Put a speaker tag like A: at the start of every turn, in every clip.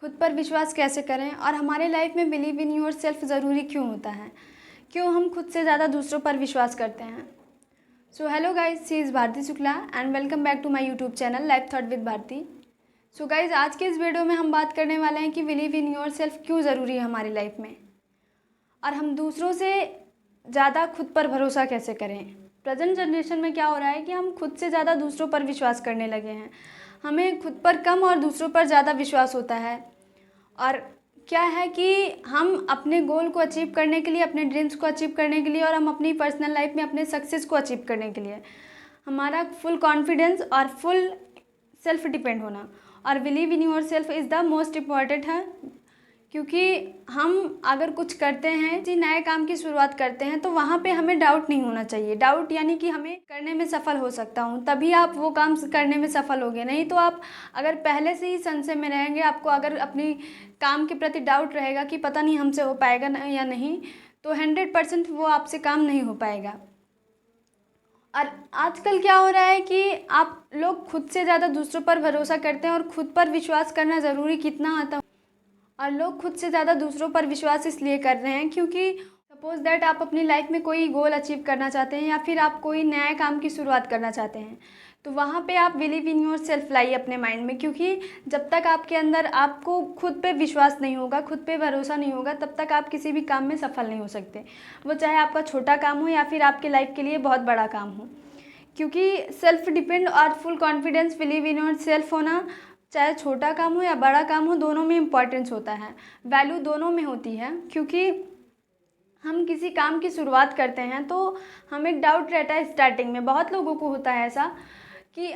A: खुद पर विश्वास कैसे करें और हमारे लाइफ में बिलीव इन योर सेल्फ ज़रूरी क्यों होता है, क्यों हम खुद से ज़्यादा दूसरों पर विश्वास करते हैं। So hello guys, she is Bharti Shukla and welcome back to my YouTube channel life thought with Bharti. So guys, आज के इस वीडियो में हम बात करने वाले हैं कि बिलीव इन योर सेल्फ क्यों ज़रूरी है हमारी लाइफ में और हम दूसरों से ज़्यादा खुद पर भरोसा कैसे करें। प्रेजेंट जनरेशन में क्या हो रहा है कि हम खुद से ज़्यादा दूसरों पर विश्वास करने लगे हैं। हमें खुद पर कम और दूसरों पर ज़्यादा विश्वास होता है। और क्या है कि हम अपने गोल को अचीव करने के लिए, अपने ड्रीम्स को अचीव करने के लिए और हम अपनी पर्सनल लाइफ में अपने सक्सेस को अचीव करने के लिए हमारा फुल कॉन्फिडेंस और फुल सेल्फ डिपेंड होना और believe in your self is the most important है। क्योंकि हम अगर कुछ करते हैं, किसी नए काम की शुरुआत करते हैं, तो वहाँ पे हमें डाउट नहीं होना चाहिए। डाउट यानी कि हमें करने में सफल हो सकता हूँ, तभी आप वो काम करने में सफल होगे। नहीं तो आप अगर पहले से ही संशय में रहेंगे, आपको अगर अपनी काम के प्रति डाउट रहेगा कि पता नहीं हमसे हो पाएगा या नहीं, तो 100% वो आपसे काम नहीं हो पाएगा। और आजकल क्या हो रहा है कि आप लोग खुद से ज़्यादा दूसरों पर भरोसा करते हैं और खुद पर विश्वास करना ज़रूरी कितना आता है। और लोग खुद से ज़्यादा दूसरों पर विश्वास इसलिए कर रहे हैं क्योंकि सपोज़ दैट आप अपनी लाइफ में कोई गोल अचीव करना चाहते हैं या फिर आप कोई नए काम की शुरुआत करना चाहते हैं, तो वहाँ पे आप बिलीव इन योर सेल्फ लाइए अपने माइंड में। क्योंकि जब तक आपके अंदर आपको खुद पे विश्वास नहीं होगा, खुद पे भरोसा नहीं होगा, तब तक आप किसी भी काम में सफल नहीं हो सकते। वो चाहे आपका छोटा काम हो या फिर आपके लाइफ के लिए बहुत बड़ा काम हो। क्योंकि सेल्फ डिपेंड और full confidence, believe in your self होना, चाहे छोटा काम हो या बड़ा काम हो, दोनों में इम्पॉर्टेंस होता है। वैल्यू दोनों में होती है। क्योंकि हम किसी काम की शुरुआत करते हैं तो हमें डाउट रहता है स्टार्टिंग में। बहुत लोगों को होता है ऐसा कि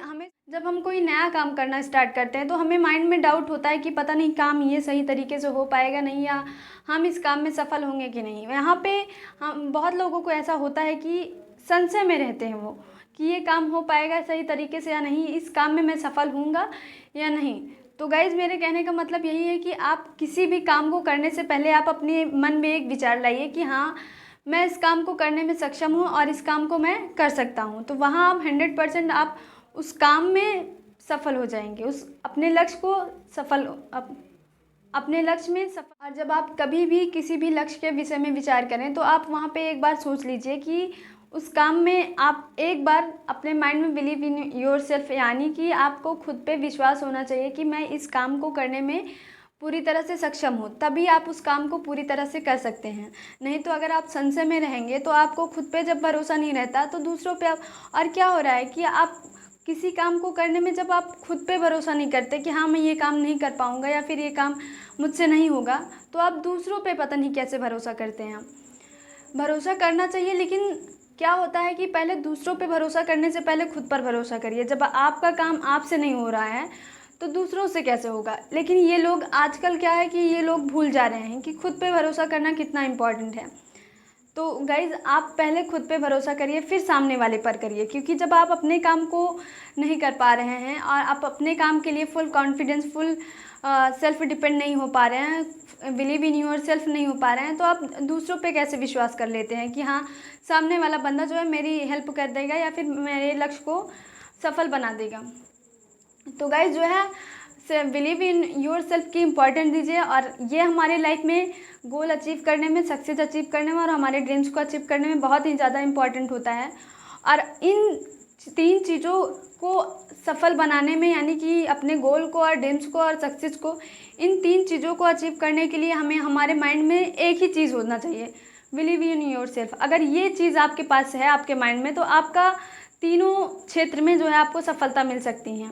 A: जब हम कोई नया काम करना स्टार्ट करते हैं तो हमें माइंड में डाउट होता है कि पता नहीं काम ये सही तरीके से हो पाएगा नहीं, या हम इस काम में सफल होंगे कि नहीं। यहाँ पे हम बहुत लोगों को ऐसा होता है कि संशय में रहते हैं वो कि ये काम हो पाएगा सही तरीके से या नहीं, इस काम में मैं सफल होऊंगा या नहीं। तो गाइज़, मेरे कहने का मतलब यही है कि आप किसी भी काम को करने से पहले आप अपने मन में एक विचार लाइए कि हाँ, मैं इस काम को करने में सक्षम हूँ और इस काम को मैं कर सकता हूँ। तो वहाँ आप 100% आप उस काम में सफल हो जाएंगे, उस अपने लक्ष्य को अपने लक्ष्य में सफल। और जब आप कभी भी किसी भी लक्ष्य के विषय में विचार करें तो आप वहाँ पे एक बार सोच लीजिए कि उस काम में आप एक बार अपने माइंड में बिलीव इन योर सेल्फ, यानी कि आपको खुद पे विश्वास होना चाहिए कि मैं इस काम को करने में पूरी तरह से सक्षम हूँ, तभी आप उस काम को पूरी तरह से कर सकते हैं। नहीं तो अगर आप संशय में रहेंगे तो आपको खुद पे जब भरोसा नहीं रहता तो दूसरों पे आप, और क्या हो रहा है कि आप किसी काम को करने में जब आप खुद पे भरोसा नहीं करते कि हाँ मैं ये काम नहीं कर पाऊँगा या फिर ये काम मुझसे नहीं होगा, तो आप दूसरों पे पता नहीं कैसे भरोसा करते हैं। भरोसा करना चाहिए, लेकिन क्या होता है कि पहले दूसरों पे भरोसा करने से पहले खुद पर भरोसा करिए। जब आपका काम आपसे नहीं हो रहा है तो दूसरों से कैसे होगा। लेकिन ये लोग आजकल क्या है कि ये लोग भूल जा रहे हैं कि खुद पे भरोसा करना कितना इम्पॉर्टेंट है। तो गाइज़, आप पहले खुद पे भरोसा करिए, फिर सामने वाले पर करिए। क्योंकि जब आप अपने काम को नहीं कर पा रहे हैं और आप अपने काम के लिए full confidence, full self depend नहीं हो पा रहे हैं, बिलीव इन योर सेल्फ नहीं हो पा रहे हैं, तो आप दूसरों पे कैसे विश्वास कर लेते हैं कि हाँ सामने वाला बंदा जो है मेरी हेल्प कर देगा या फिर मेरे लक्ष्य को सफल बना देगा। तो गाइज जो है, बिलीव इन योर सेल्फ की इम्पोर्टेंट दीजिए और ये हमारे लाइफ में गोल अचीव करने में, सक्सेस अचीव करने में और हमारे ड्रीम्स को अचीव करने में बहुत ही ज़्यादा इम्पॉर्टेंट होता है। और इन 3 चीज़ों को सफल बनाने में, यानी कि अपने गोल को और ड्रीम्स को और सक्सेस को, इन 3 चीज़ों को अचीव करने के लिए हमें हमारे माइंड में एक ही चीज़ होना चाहिए, बिलीव इन योर सेल्फ। अगर ये चीज़ आपके पास है आपके माइंड में, तो आपका तीनों क्षेत्र में जो है आपको सफलता मिल सकती है।